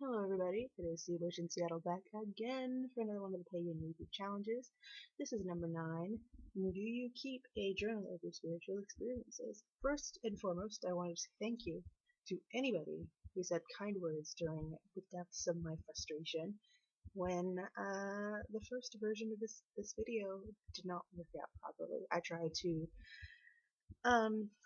Hello everybody, it is Witch in Seattle back again for another one of the Pagan YouTube challenges. This is number 9. Do you keep a journal of your spiritual experiences? First and foremost, I wanted to say thank you to anybody who said kind words during the depths of my frustration when the first version of this video did not work out properly. I tried to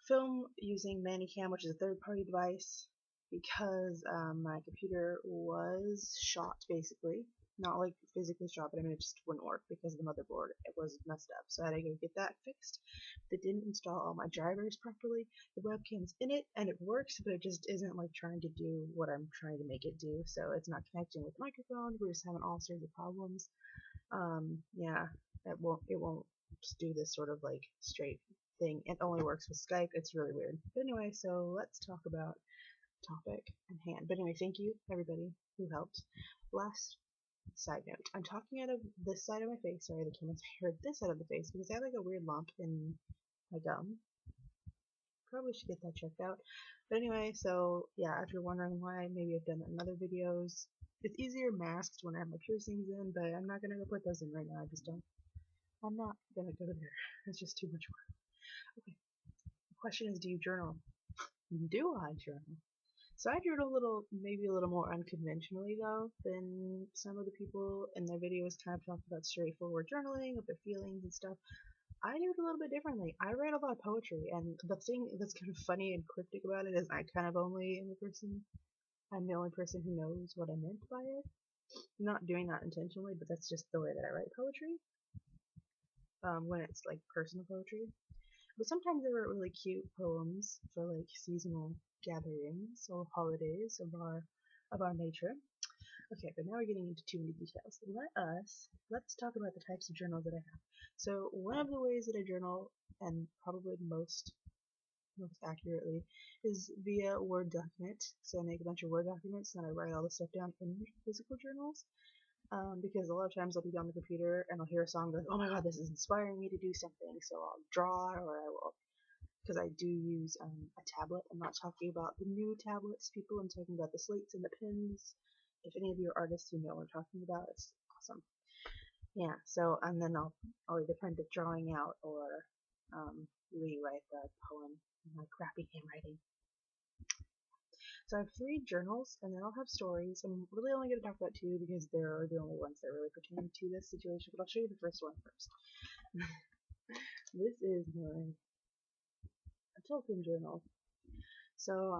film using Manicam, which is a third-party device, because my computer was shot, basically. Not like physically shot, but I mean it just wouldn't work because the motherboard was messed up. So I had to go get that fixed. They didn't install all my drivers properly. The webcam's in it and it works, but it just isn't like trying to do what I'm trying to make it do. So it's not connecting with the microphone. We're just having all sorts of problems. Yeah, it won't just do this sort of like straight thing. It only works with Skype. It's really weird. But anyway, so let's talk about topic in hand. But anyway, thank you everybody who helped. Last side note, I'm talking out of this side of my face. Sorry, the camera's heard this side of the face because I have like a weird lump in my gum. Probably should get that checked out. But anyway, so yeah, if you're wondering why maybe I've done that in other videos, it's easier masked when I have my piercings in, but I'm not gonna go put those in right now. I'm not gonna go there. It's just too much work. Okay. The question is, do you journal? Do I journal? So I journal maybe a little more unconventionally though than some of the people in their videos kind of talk about straightforward journaling of their feelings and stuff. I do it a little bit differently. I write a lot of poetry, and the thing that's kind of funny and cryptic about it is I'm the only person who knows what I meant by it. I'm not doing that intentionally, but that's just the way that I write poetry. When it's like personal poetry. But sometimes I write really cute poems for like seasonal gatherings or holidays of our nature. Okay, but now we're getting into too many details. Let's talk about the types of journals that I have. So one of the ways that I journal, and probably most accurately, is via Word document. So I make a bunch of Word documents and I write all the stuff down in physical journals. Because a lot of times I'll be on the computer and I'll hear a song and be like, oh my god, this is inspiring me to do something, so I'll draw, or I will, because I do use a tablet. I'm not talking about the new tablets, people. I'm talking about the slates and the pens. If any of you are artists who know what I'm talking about, it's awesome. Yeah, so, and then I'll either print the drawing out or rewrite the poem in my crappy handwriting. So I have 3 journals, and then I'll have stories. I'm really only going to talk about 2 because they're the only ones that really pertain to this situation, but I'll show you the first one first. This is my Tolkien journal. So,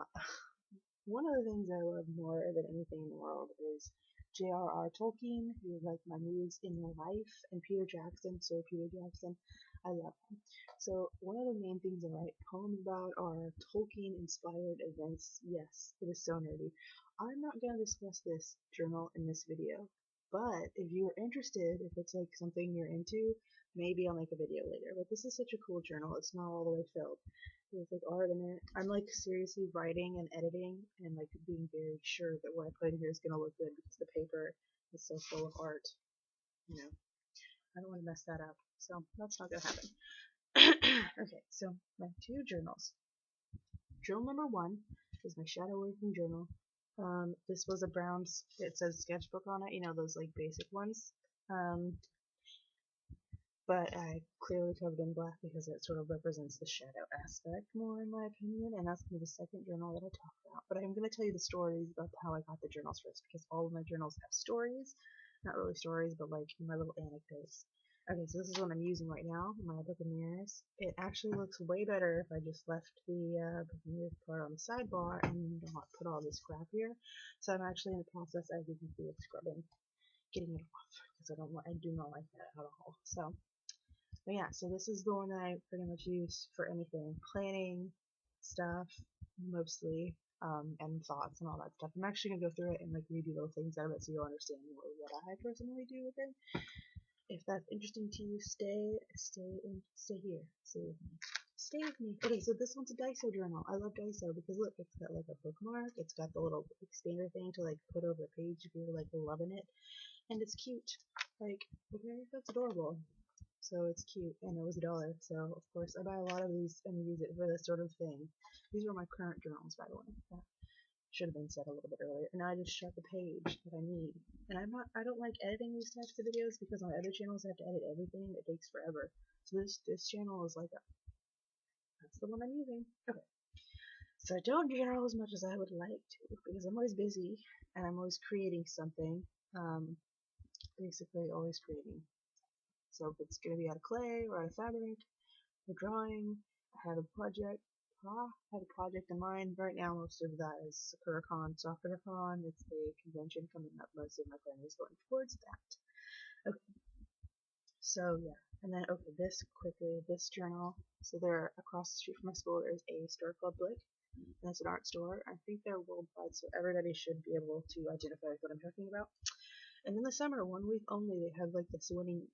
one of the things I love more than anything in the world is J.R.R. Tolkien, who is like my muse in my life, and Peter Jackson, Sir Peter Jackson. I love him. So one of the main things I write poems about are Tolkien-inspired events. Yes, it is so nerdy. I'm not going to discuss this journal in this video, but if you're interested, if it's like something you're into, maybe I'll make a video later. But this is such a cool journal. It's not all the way filled. There's like art in it. I'm like seriously writing and editing and like being very sure that what I put in here is gonna look good because the paper is so full of art. You know, I don't want to mess that up. So that's not gonna happen. Okay, so my 2 journals. Journal number 1 is my shadow working journal. This was a brown, it says sketchbook on it, you know, those like basic ones. But I clearly covered in black because it sort of represents the shadow aspect more, in my opinion, and that's going to be the second journal that I talk about. But I'm going to tell you the stories about how I got the journals first, because all of my journals have stories. Not really stories, but like my little anecdotes. Okay, so this is what I'm using right now, my book of mirrors. It actually looks way better if I just left the book of mirrors part on the sidebar and not put all this crap here. So I'm actually in the process, as you can see, of scrubbing, getting it off, because I do not like that at all. So. But yeah, so this is the one that I pretty much use for anything. Planning stuff, mostly, and thoughts and all that stuff. I'm actually going to go through it and like redo little things out of it so you'll understand more what I personally do with it. If that's interesting to you, stay here. Stay with me. Stay with me. Okay, so this one's a Daiso journal. I love Daiso because look, it's got like a bookmark. It's got the little expander thing to like put over a page if you're like loving it. And it's cute. Like, okay, that's adorable. So it's cute, and it was $1, so of course I buy a lot of these and use it for this sort of thing. These are my current journals, by the way. Should have been said a little bit earlier. And now I just shut the page that I need. And I don't like editing these types of videos because on other channels I have to edit everything. It takes forever. So this channel is like that's the one I'm using. Okay. So I don't journal as much as I would like to because I'm always busy and I'm always creating something. Basically always creating. So if it's gonna be out of clay or out of fabric, or drawing, I have a project. I have a project in mind. Right now, most of that is SakuraCon, SakuraCon. It's a convention coming up. Most of my planning is going towards that. Okay, so yeah, and then okay, this journal. So there, across the street from my school, there's a store called Blick, and it's an art store. I think they're worldwide, so everybody should be able to identify what I'm talking about. And in the summer, 1 week only, they have like this spinning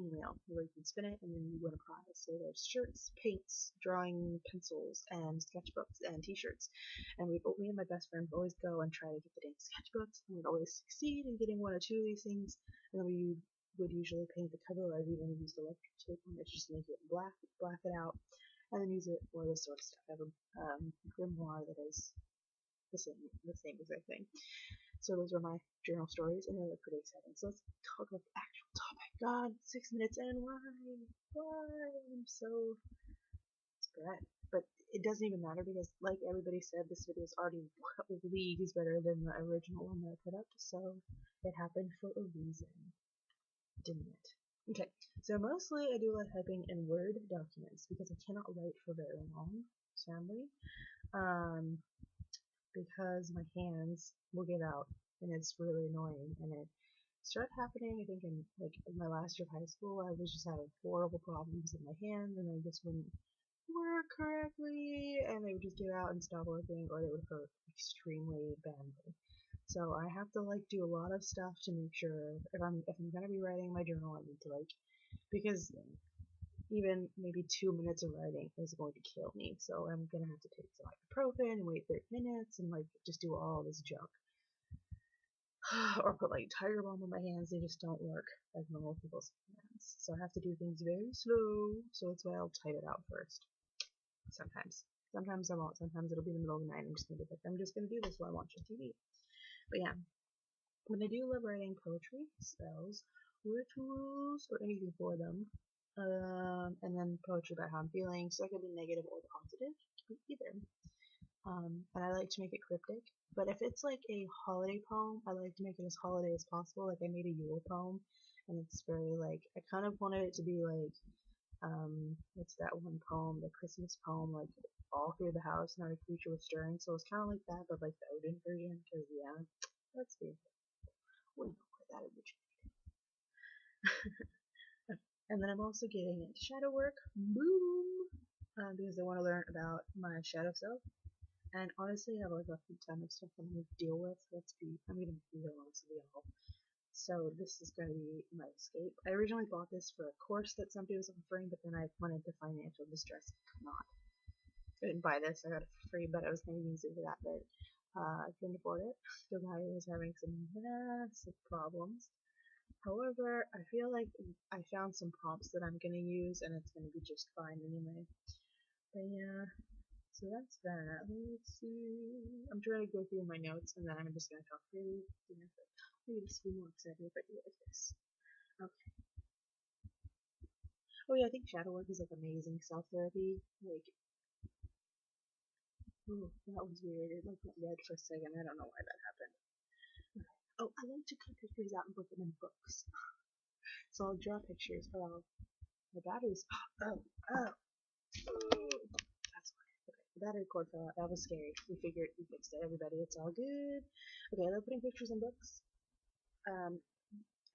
wheel where you can spin it and then you win a prize. So there's shirts, paints, drawing pencils, and sketchbooks and t-shirts. And me and my best friend would always go and try to get the dang sketchbooks, and we'd always succeed in getting 1 or 2 of these things. And then we would usually paint the cover. I've even used electric tape on it just to make it black it out, and then use it for this sort of stuff. I have a grimoire that is the same exact thing. So those are my journal stories, and they're pretty exciting. So let's talk about the actual topic. God, 6 minutes in, why? I'm so spread. But it doesn't even matter because, like everybody said, this video is already leagues better than the original one that I put up, so it happened for a reason, didn't it? Okay, so mostly I do like typing in Word documents because I cannot write for very long, sadly. Because my hands will give out and it's really annoying, and it started happening I think in my last year of high school. I was just having horrible problems with my hands and they just wouldn't work correctly and they would just give out and stop working, or they would hurt extremely badly. So I have to like do a lot of stuff to make sure if I'm gonna be writing my journal, I need to because even maybe 2 minutes of writing is going to kill me. So I'm gonna have to take some ibuprofen and wait 30 minutes and just do all this junk. Or put Tiger Balm on my hands. They just don't work like normal people's hands. So I have to do things very slow. So that's why I'll type it out first. Sometimes. Sometimes I won't. Sometimes it'll be in the middle of the night. I'm just gonna do this while I'm watching TV. But yeah. When I do love writing poetry, spells, rituals, or anything for them, and then poetry about how I'm feeling, so that could be negative or positive, either. And I like to make it cryptic, but if it's like a holiday poem, I like to make it as holiday as possible. Like I made a Yule poem, and it's very I kind of wanted it to be what's that one poem, the Christmas poem, all through the house, not a creature was stirring. So it's kind of like that, but like the Odin version, because yeah, let's be we know where that originated. And then I'm also getting into shadow work, boom, because I want to learn about my shadow self. And honestly, I have a ton of stuff I'm going to deal with. I'm going to be honest with y'all. So this is going to be my escape. I originally bought this for a course that somebody was offering, but then I went into financial distress and could not. I didn't buy this, I got it for free, but I was going to use it for that, but I couldn't afford it because I was having some massive problems. However, I feel like I found some prompts that I'm going to use and it's going to be just fine anyway. But yeah, so that's that. Let's see. I'm trying to go through my notes and then I'm just going to talk through. Maybe just be more excited if I do it like this. Okay. Oh yeah, I think shadow work is amazing self-therapy. Oh, that was weird. It went red for a second. I don't know why that happened. Okay. Oh, I like to cut pictures out and put them in books. So I'll draw pictures. Oh, my battery's. Oh, oh. That's why. Okay, the battery cord fell out. That was scary. We fixed it, everybody. It's all good. Okay, I love putting pictures in books.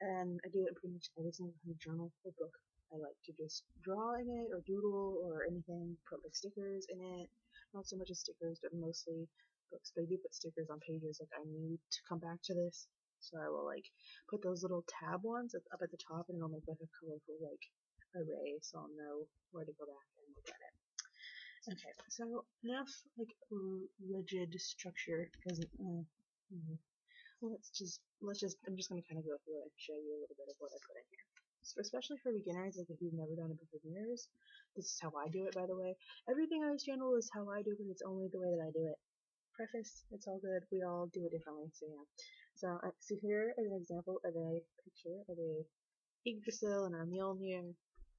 And I do it pretty much every single kind of journal or book. I like to just draw in it or doodle or anything, put stickers in it. Not so much as stickers, but mostly books. But I do put stickers on pages, I need to come back to this. So I will put those little tab ones up at the top and it'll make a colorful array so I'll know where to go back and look at it. Okay, so enough rigid structure because I'm just gonna kind of go through it and show you a little bit of what I put in here. So especially for beginners, if you've never done it for beginners, this is how I do it, by the way. Everything on this channel is how I do it, it's only the way that I do it. preface, it's all good. We all do it differently, so yeah. So here is an example of a picture of a Yggdrasil and a Mjolnir.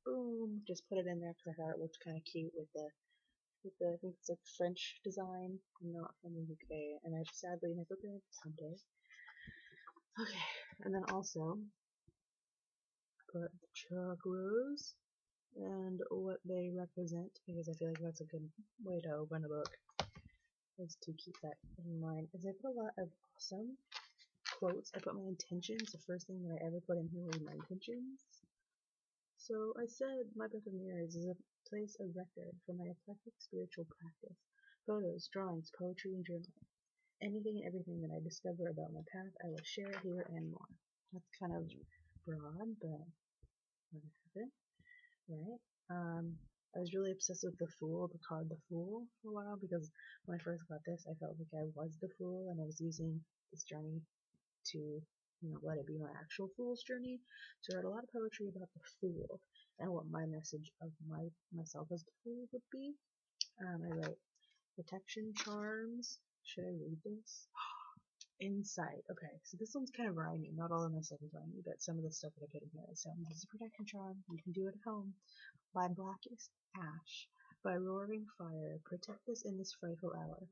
Boom! Just put it in there because I thought it looked kind of cute with the I think it's like French design, not from the UK, and I've sadly never been someday. Okay, and then also put the chakras and what they represent, because I feel like that's a good way to open a book, is to keep that in mind. As I put a lot of awesome quotes, I put my intentions. The first thing that I ever put in here was my intentions. So I said my Book of Mirrors is a place of record for my eclectic spiritual practice. Photos, drawings, poetry, and journaling. Anything and everything that I discover about my path, I will share here and more. That's kind of broad, but what happened, right? I was really obsessed with the Fool, the card the Fool, for a while, because when I first got this, I felt like I was the Fool, and I was using this journey to, let it be my actual Fool's journey. So I read a lot of poetry about the Fool, and what my message of myself as the Fool would be. I write protection charms. Should I read this? Insight. Okay, so this one's kind of rhyming. Not all of my stuff is rhyming, but some of the stuff that I put in here is this is a protection charm. You can do it at home. By blackest ash, by roaring fire, protect us in this frightful hour.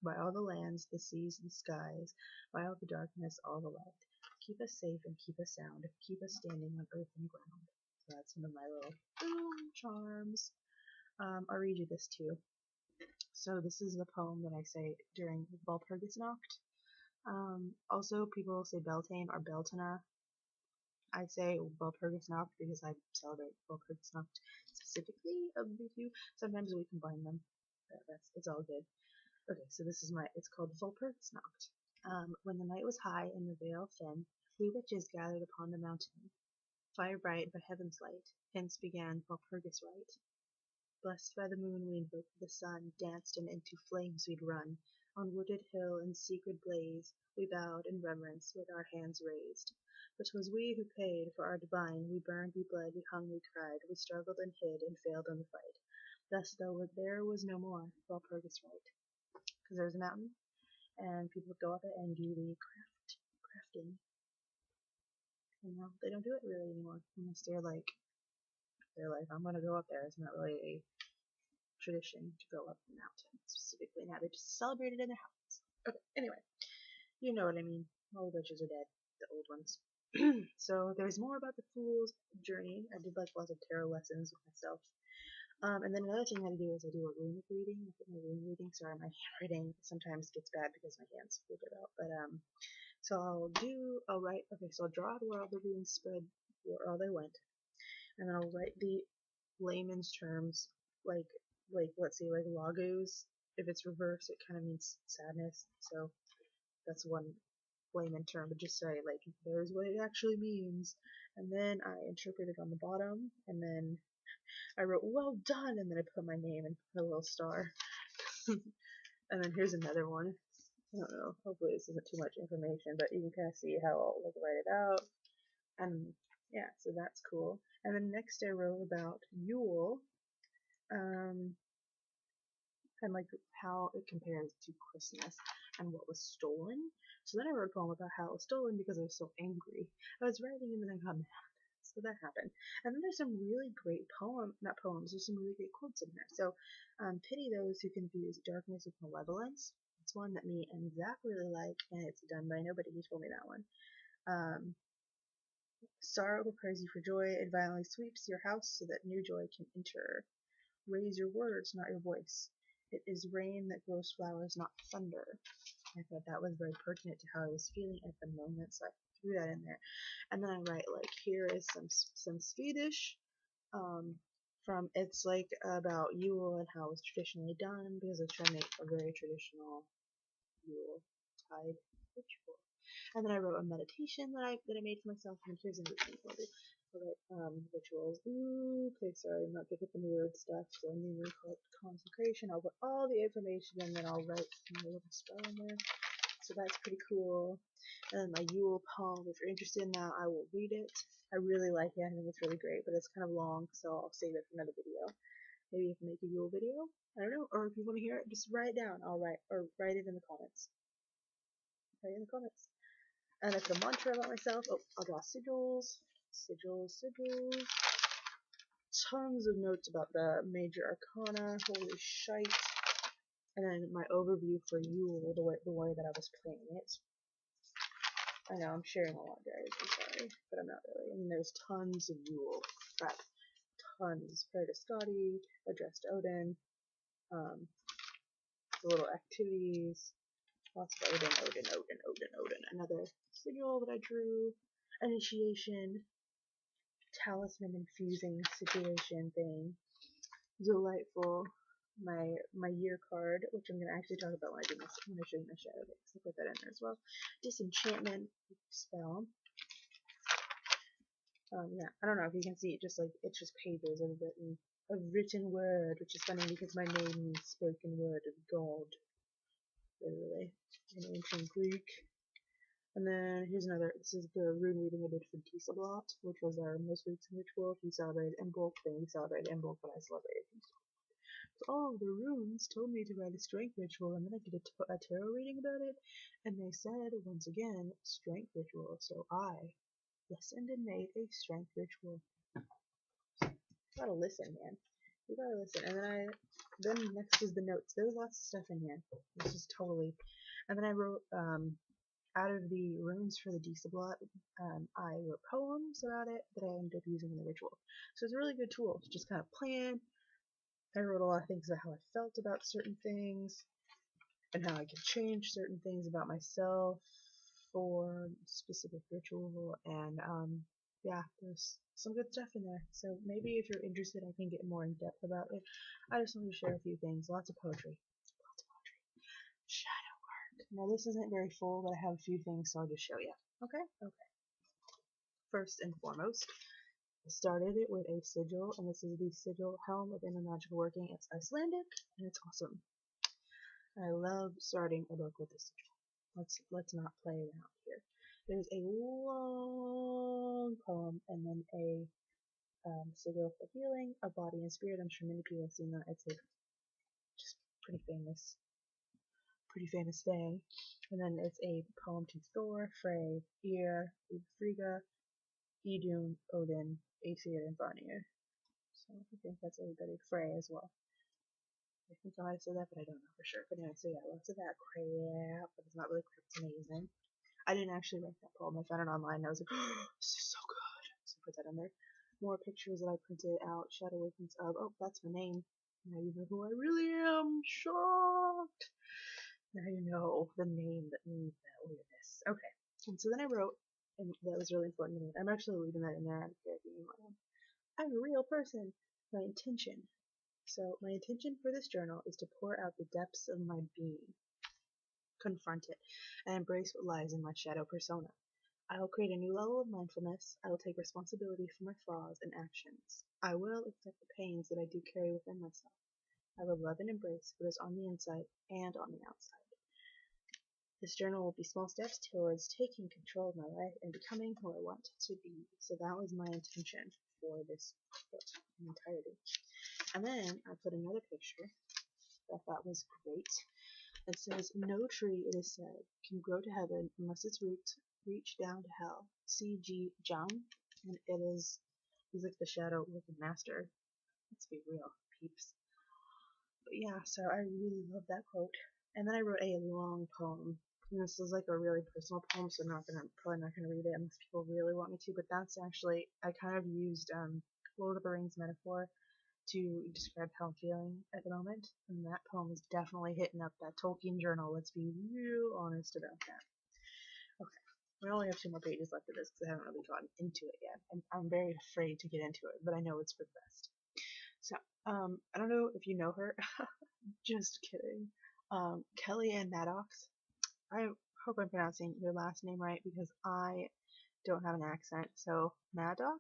By all the lands, the seas, the skies, by all the darkness, all the light. Keep us safe and keep us sound. Keep us standing on earth and ground. So that's one of my little charms. I'll read you this too. So this is the poem that I say during Walpurgisnacht. Also, people say Beltane or Beltana. I say Walpurgisnacht because I celebrate Walpurgisnacht specifically of the two. Sometimes we combine them. But it's all good. Okay, so this is it's called Walpurgisnacht. When the night was high and the veil thin, we witches gathered upon the mountain. Fire bright by heaven's light, hence began Walpurgis rite. Blessed by the moon we invoked the sun, danced and into flames we'd run. On wooded hill in secret blaze, we bowed in reverence with our hands raised. But 'twas we who paid for our divine, we burned, we bled, we hung, we cried, we struggled and hid and failed in the fight. Thus though there was no more Walpurgis rite. Because there's a mountain, and people would go up it and do the crafting. They don't do it really anymore, unless they're like, I'm gonna go up there. It's not really a tradition to go up the mountain specifically. Now they just celebrate it in their houses. Okay, anyway, you know what I mean. All the witches are dead, the old ones. So there's more about the Fool's journey. I did like lots of tarot lessons with myself. And then another thing that I do is I do a runic reading. I put my runic reading. Sorry, my handwriting sometimes gets bad because my hands figure it out. But so I'll write. Okay, so I'll draw out where all the runes spread, where all they went, and then I'll write the layman's terms, like let's say like lagos. If it's reversed, it kind of means sadness. So that's one layman term, but just say like there's what it actually means. And then I interpret it on the bottom, and then I wrote well done, and then I put my name and put a little star. And then here's another one. I don't know. Hopefully this isn't too much information, but you can kind of see how I'll like write it out. And yeah, so that's cool. And then next I wrote about Yule. And like how it compares to Christmas and what was stolen. So then I wrote a poem about how it was stolen because I was so angry. I was writing and then I got mad. So that happened. And then there's some really great not poems, there's some really great quotes in there. So, pity those who confuse darkness with malevolence. It's one that me and Zach really like, and it's done by nobody. He told me that one. Sorrow prepares you for joy. It violently sweeps your house so that new joy can enter. Raise your words, not your voice. It is rain that grows flowers, not thunder. I thought that was very pertinent to how I was feeling at the moment, so I threw that in there. And then I write like here is some Swedish from it's like about Yule and how it's traditionally done because I try to make a very traditional Yule tide ritual. And then I wrote a meditation that I made for myself, and here's another thing for rituals. Ooh, okay, sorry, I'm not good with the weird stuff, so I'm going to call it consecration. I'll put all the information and then I'll write my little spell in there. So that's pretty cool. And then my Yule poem, if you're interested in that, I will read it. I really like it, I think it's really great, but it's kind of long, so I'll save it for another video. Maybe if I make a Yule video. I don't know. Or if you want to hear it, just write it down. I'll write, or write it in the comments. Write it in the comments. And I put a mantra about myself. Oh, I'll draw sigils. Sigils, sigils. Tons of notes about the major arcana. Holy shite. And then my overview for Yule, the way that I was playing it. I know I'm sharing a lot, guys. I'm sorry, but I'm not really. I mean, there's tons of Yule prep, tons. Prayer to Scotty, address to Odin, the little activities, lots of Odin, Odin, Odin, Odin, Odin. Another sigil that I drew, initiation, talisman infusing situation thing, delightful. My year card, which I'm gonna actually talk about when I do this, when I show you my shadow days. I'll put that in there as well. Disenchantment spell. Yeah, I don't know if you can see it. Just like it's just pages of written word, which is funny because my name means spoken word of God, literally in ancient Greek. And then here's another. This is the rune reading I did for Dieselblot, which was our most recent ritual. We celebrated Imbolc, then we celebrated Imbolc, but I celebrated. Oh, the runes told me to write a strength ritual, and then I did a tarot reading about it, and they said, once again, strength ritual, so I listened and made a strength ritual. You gotta listen, man. You gotta listen. And then next is the notes. There was lots of stuff in here. This is totally, and then I wrote, out of the runes for the Dieselblot, I wrote poems about it that I ended up using in the ritual. So it's a really good tool to just kind of plan. I wrote a lot of things about how I felt about certain things, and how I could change certain things about myself for specific ritual, and yeah, there's some good stuff in there. So maybe if you're interested, I can get more in depth about it. I just wanted to share a few things. Lots of poetry. Lots of poetry. Shadow work. Now this isn't very full, but I have a few things, so I'll just show you. Okay? Okay. First and foremost, I started it with a sigil, and this is the Sigil Helm of Inner Magical Working. It's Icelandic, and it's awesome. I love starting a book with a sigil. Let's not play around here. There's a long poem, and then a sigil for healing, a body and spirit. I'm sure many people have seen that. It's like just pretty famous thing. And then it's a poem to Thor, Frey, Ymir, Frigga, Idun, Odin, Aesir, and Vanir. So I think that's everybody. Frey as well. I think I might have said that, but I don't know for sure. But anyway, so yeah, lots of that crap, but it's not really crap, it's amazing. I didn't actually write that poem, I found it online, and I was like, oh, this is so good. So I put that in there. More pictures that I printed out, shadow workings of, oh, that's my name. Now you know who I really am. Shocked. Now you know the name that means that weirdness. Okay, and so then I wrote, and that was really important to me. I'm actually leaving that in there. I don't care if you know what I'm a real person. My intention. So my intention for this journal is to pour out the depths of my being, confront it, and embrace what lies in my shadow persona. I will create a new level of mindfulness. I will take responsibility for my flaws and actions. I will accept the pains that I do carry within myself. I will love and embrace what is on the inside and on the outside. This journal will be small steps towards taking control of my life and becoming who I want to be. So that was my intention for this book in entirety. And then I put another picture that I thought was great. It says, no tree, it is said, can grow to heaven unless its roots reach down to hell. C.G. Jung. And he's like the shadow working master. Let's be real, peeps. But yeah, so I really love that quote. And then I wrote a long poem. And this is like a really personal poem, so I'm probably not gonna read it unless people really want me to. But that's actually, I kind of used Lord of the Rings metaphor to describe how I'm feeling at the moment, and that poem is definitely hitting up that Tolkien journal. Let's be real honest about that. Okay, we only have 2 more pages left of this because I haven't really gotten into it yet, and I'm very afraid to get into it, but I know it's for the best. So, I don't know if you know her. Just kidding. Kellyanne Maddox. I hope I'm pronouncing your last name right because I don't have an accent. So, Maddox?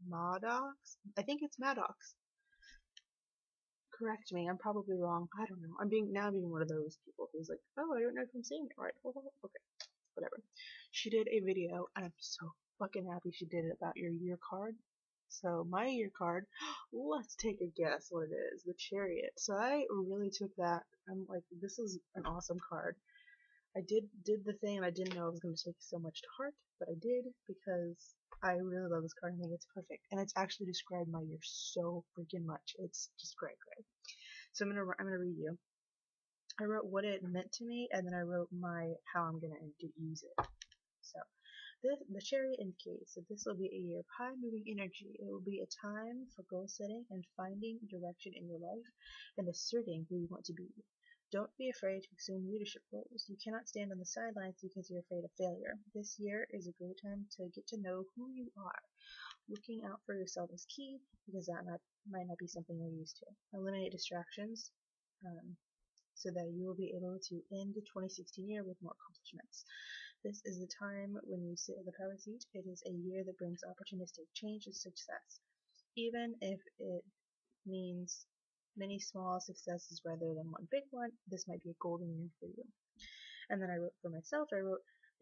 Maddox? I think it's Maddox. Correct me, I'm probably wrong. I don't know. I'm being one of those people who's like, oh, I don't know if I'm saying it right. Okay, whatever. She did a video, and I'm so fucking happy she did it about your year card. So my year card, let's take a guess what it is. The Chariot. So I really took that. I'm like, this is an awesome card. I did the thing and I didn't know I was going to take so much to heart, but I did because I really love this card. I think it's perfect, and it's actually described my year so freaking much. It's just great. So I'm gonna read you. I wrote what it meant to me, and then I wrote how I'm gonna use it. So the Chariot indicates that this will be a year of high moving energy. It will be a time for goal setting and finding direction in your life and asserting who you want to be. Don't be afraid to assume leadership roles. You cannot stand on the sidelines because you're afraid of failure. This year is a great time to get to know who you are. Looking out for yourself is key because that might not be something you're used to. Eliminate distractions so that you will be able to end the 2016 year with more accomplishments. This is the time when you sit in the power seat. It is a year that brings opportunistic change and success. Even if it means many small successes rather than one big one, this might be a golden year for you. And then I wrote for myself,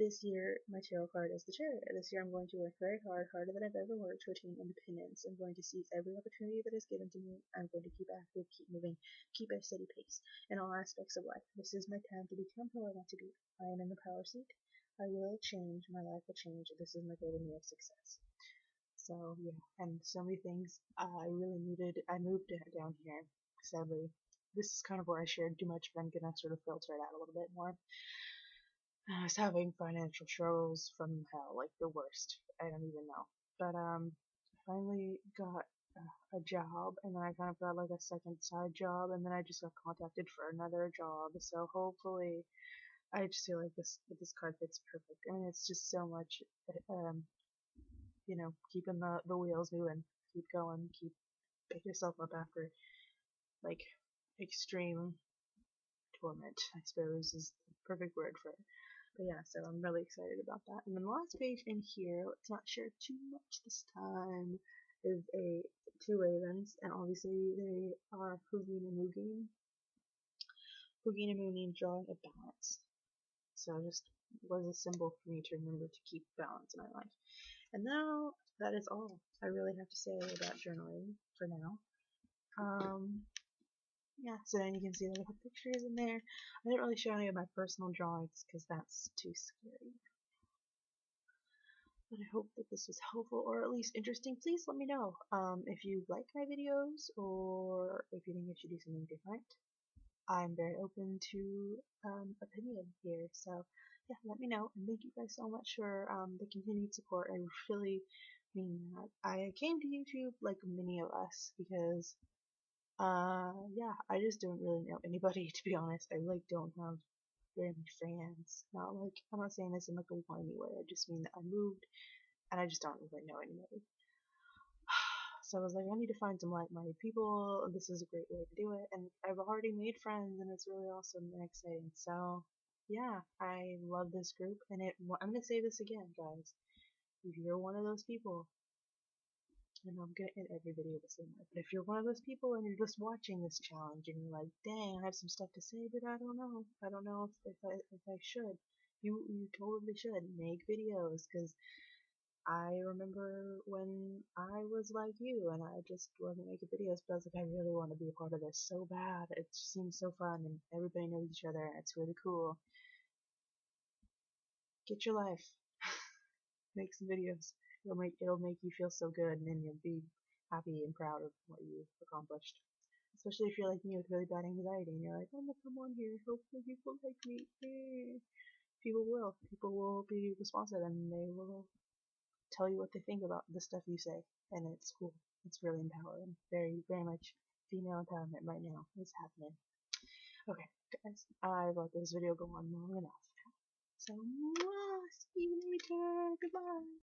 this year, my tarot card is the Chariot. This year I'm going to work very hard, harder than I've ever worked, to attain independence. I'm going to seize every opportunity that is given to me. I'm going to keep active, keep moving, keep at a steady pace in all aspects of life. This is my time to become who I want to be. I am in the power seat. I will change. My life will change. This is my golden year of success. So yeah, and so many things I really needed. I moved down here, sadly. This is kind of where I shared too much, but I'm gonna sort of filter it out a little bit more. I was having financial struggles from hell, like the worst. I don't even know. But finally got a job, and then I kind of got like a second side job, and then I just got contacted for another job. So hopefully, I just feel like this card fits perfect. I mean, it's just so much, keeping the wheels moving, keep going, pick yourself up after like extreme torment, I suppose is the perfect word for it. But yeah, so I'm really excited about that. And then the last page in here, let's not share too much this time, is two ravens, and obviously they are Hugin and Mugin. Hugin and Mugin drawing a balance. So it just was a symbol for me to remember to keep balance in my life. And now that is all I really have to say about journaling for now. Yeah, so then you can see that I put pictures in there. I didn't really show any of my personal drawings because that's too scary. But I hope that this was helpful or at least interesting. Please let me know if you like my videos or if you think I should do something different. I'm very open to opinion here, so yeah, let me know. And thank you guys so much for the continued support. I really mean that. I came to YouTube like many of us because yeah, I just don't really know anybody, to be honest. I like don't have very many fans. Not like, I'm not saying this in like a whiny way. I just mean that I moved and I just don't really know anybody. So I was like, I need to find some like-minded people. This is a great way to do it. And I've already made friends, and it's really awesome and exciting. So yeah, I love this group, and I'm gonna say this again, guys. If you're one of those people, and I'm gonna end every video the same way, but if you're one of those people and you're just watching this challenge and you're like, dang, I have some stuff to say, but I don't know. I don't know if I should. You totally should make videos, because I remember when I was like you and I just wasn't making videos, but I was like, I really want to be a part of this so bad. It just seems so fun and everybody knows each other and it's really cool. Get your life. Make some videos. It'll make you feel so good, and then you'll be happy and proud of what you've accomplished. Especially if you're like me with really bad anxiety and you're like, I'm gonna come on here, hopefully people like me. People will. People will be responsive and they will tell you what they think about the stuff you say, and it's cool. It's really empowering. Very, very much female empowerment right now is happening. Okay, guys, I've let this video go on long enough. So, see you later. Goodbye.